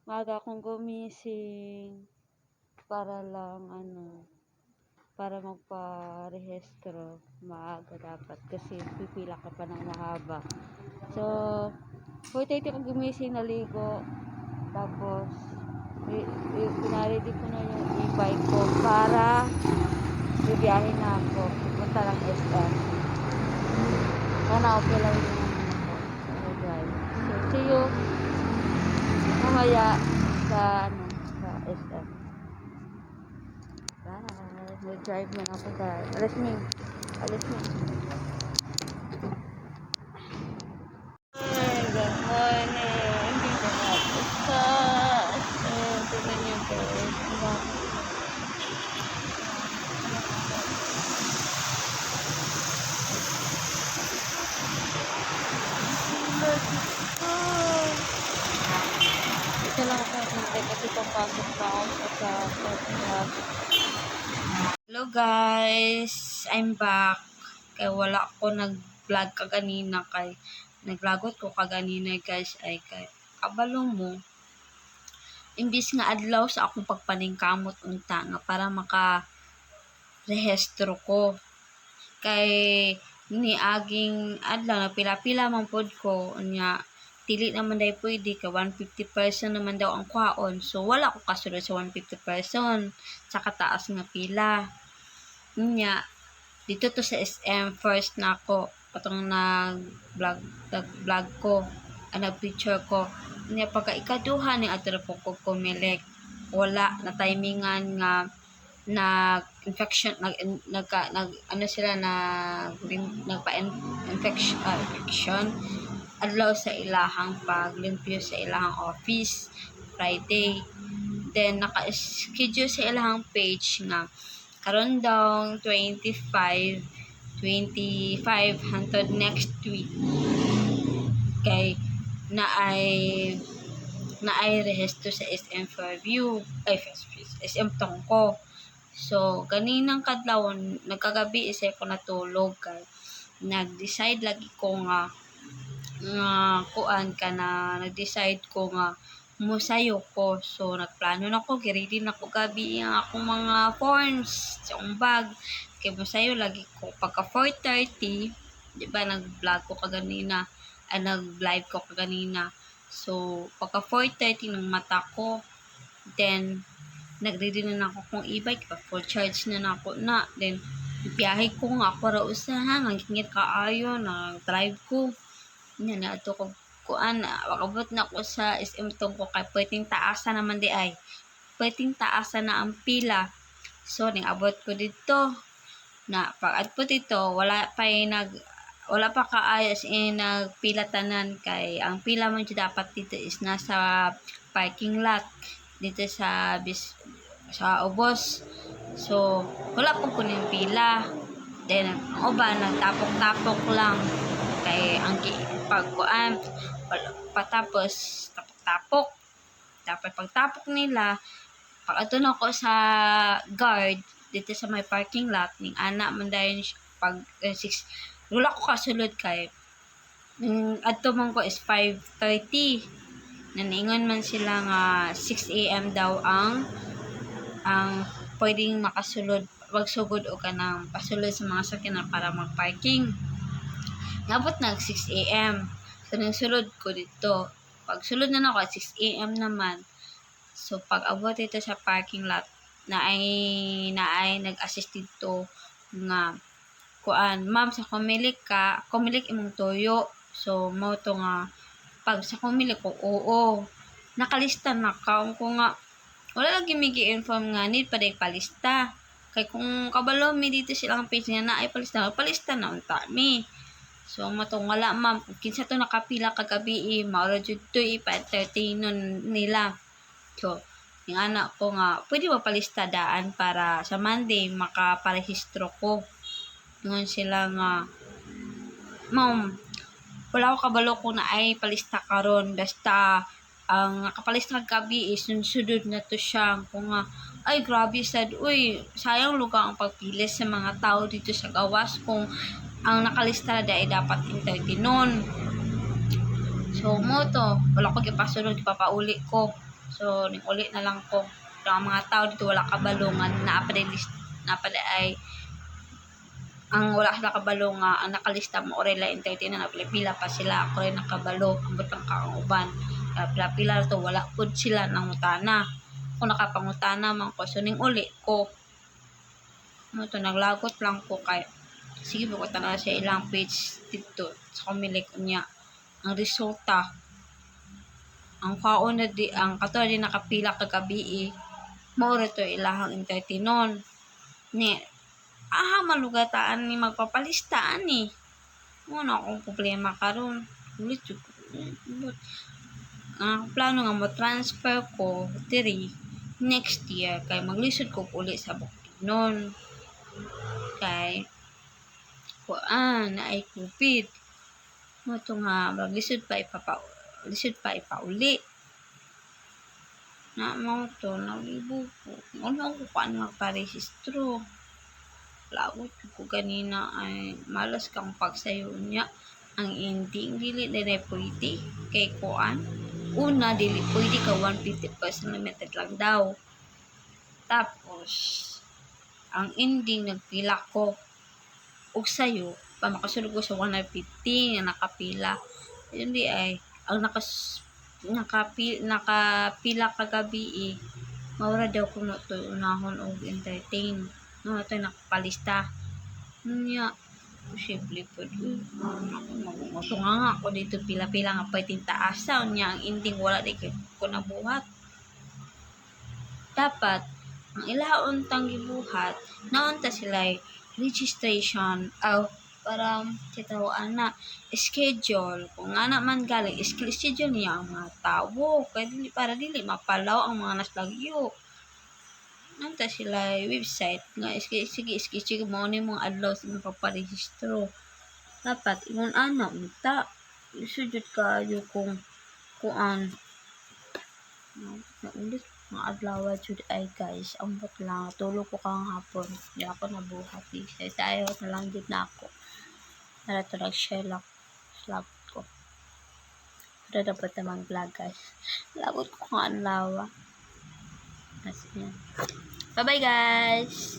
Maaga akong gumising para lang para magparehistro. Maaga dapat kasi pipila ka pa ng mahaba. So, 4:30 akong gumising, naligo. Tapos, pinaready ko na yung e-bike ko para bibiyahin na ako. Punta lang SM. Sana okay lang yung drive. So, see you mamaya sa SM. Bye. Mag-drive na ako guys. Alas me. Hi, good morning. Dito na ako sa SM. Tignan niyo guys. Ito lang ako hintay kasi papasok na ako sa podcast. Hello guys, I'm back. Kaya wala ako nag-vlog kaganina kay naglagot ko kaganina guys ay kay kabalo mo. Imbis nga adlaw sa akong pagpaningkamot unta nga para maka-rehistro ko. Kay ni aging adlaw na pila-pila man pod ko unya dili naman day pwede ka 150 person naman daw ang kwaon. So wala ko kasulod sa 150 person sa kataas nga pila. Unya dito to sa SM first na ako patong nag-vlog ko, nag-picture ko. Unya pagka ikaduha ni adto po ko kumilik. Wala na timingan nga infection infection adlaw sa ilahang paglimpyo sa ilahang office Friday. Then naka-schedule sa ilahang page nga karon daw 25 hangtod next week kay naay rehistro sa SM Fairview SM Tongko. So ganinang kadlawon nagkagabi isa ko natulog kay nag-decide lagi ko nga nag-decide ko nga musayo ko. So nagplano na ko, gi-ready na ko gabi ang akong mga forms sa akong bag. Kay musayo lagi ko pagka 4:30, di ba nag-vlog ko kaganina, nag-live ko kaganina. So pagka 4:30 ng mata ko, then nag-ready na ako kung e-bike, full charge na ako na. Then biyahe ko nga ako ra usahan, ngingit kaayo na drive ko. Yan na ato ko makabot na ako sa SM Tongko kay pwedeng taasa naman di ay. Pwedeng taasa na ang pila. So ning abot ko dito na pag adto dito wala pa kaayos nagpila tanan kay ang pila man jud dapat dito is nasa parking lot dito sa ubos. So wala po kuning pila. Then ang uban nagtapok-tapok lang kay ang patapos tapok dapat pagtapok nila pag ato na ako sa guard dito sa may parking lot ning ana man dayon pag 6 wala ko kasulod kay adto man ko is 5:30 naningon man sila nga 6 AM daw ang pwedeng makasulod magsugod o kanang pasulod sa mga sakyanan para mag-parking. Nabot nag 6 AM. So, nagsulod ko dito. Pag sulod na ako at 6 AM naman. So, pag abot ito sa parking lot, na ay nag-assist dito nga ma'am, sa kumilik imong toyo. So, mo to nga, pag sa kumilik ko, oo, nakalista na ka. Kung nga, wala lagi may gi-inform nga, need pa day palista. Kay kung kabalo mi dito silang page nga na ay palista na unta mi. So matong wala ma'am kinsa to nakapila kagabi maura jud to 5:30 nun nila. So yung anak ko nga pwede ba palista daan para sa Monday makaparehistro ko. Ngon sila nga ma'am wala ko kabalo ko na ay palista karon basta ang nakapalista kagabi is sudod na to siya kung nga ay grabe sad uy sayang lugar ang pagpilis sa mga tao dito sa gawas kung ang nakalista na ay dapat in 30 noon. So mo to wala ko gipasulod ipapauli ko So ning uli na lang ko ang mga tao dito wala kabalungan napada ay ang wala sila kabalo nga ang nakalista mo orela entertain na pila pa sila ako rin nakabalo ambot ang kaang uban pila to wala pud sila nang mutana kung nakapangutana man ko so ning uli ko mo to naglagot lang ko kay sige buko na sa ilang page dito sa kumilik niya ang resulta ang kaon na di ang kato di nakapila ka gabi maura to ilahang entertainon ni malugataan ni magpapalistaan ni ano akong problema karon ulit jud ko plano nga mo transfer ko diri next year kay maglisod ko uli sa Bukidnon kay na ay kupit mo to nga maglisod pa ipauli na mo to naglibo ko ano ko paano magparehistro lawot ko ganina ay malas kang pagsayo niya ang ending dili na pwede kay kuan una dili pwede ka 150% limited lang daw tapos ang ending nagpila ko og sayo pa makasulod ko sa 150 nga nakapila hindi ay ang nakapila kagabi maura daw ko to unahon og entertain no ito nakapalista niya posible po matunga nga ako dito pila-pila nga pwedeng taasaw niya ang ending wala di ko nabuhat dapat ang ilaon tang gibuhat naunta sila registration para kitawaan na schedule kung nga naman galing schedule niya ang mga tao kaya para dili mapalaw ang mga naslagyo nanta sila website nga sige mo ni mga adlaw sa mga paparehistro dapat ingon ana unta sujud kayo kung kuan na ulit mga adlaw jud ay guys ambot lang tulog ko kang hapon di ako nabuhat sayo na lang jud na ako para to nag-share lang ko para dapat naman vlog guys lagot ko kang adlaw. Bye bye guys.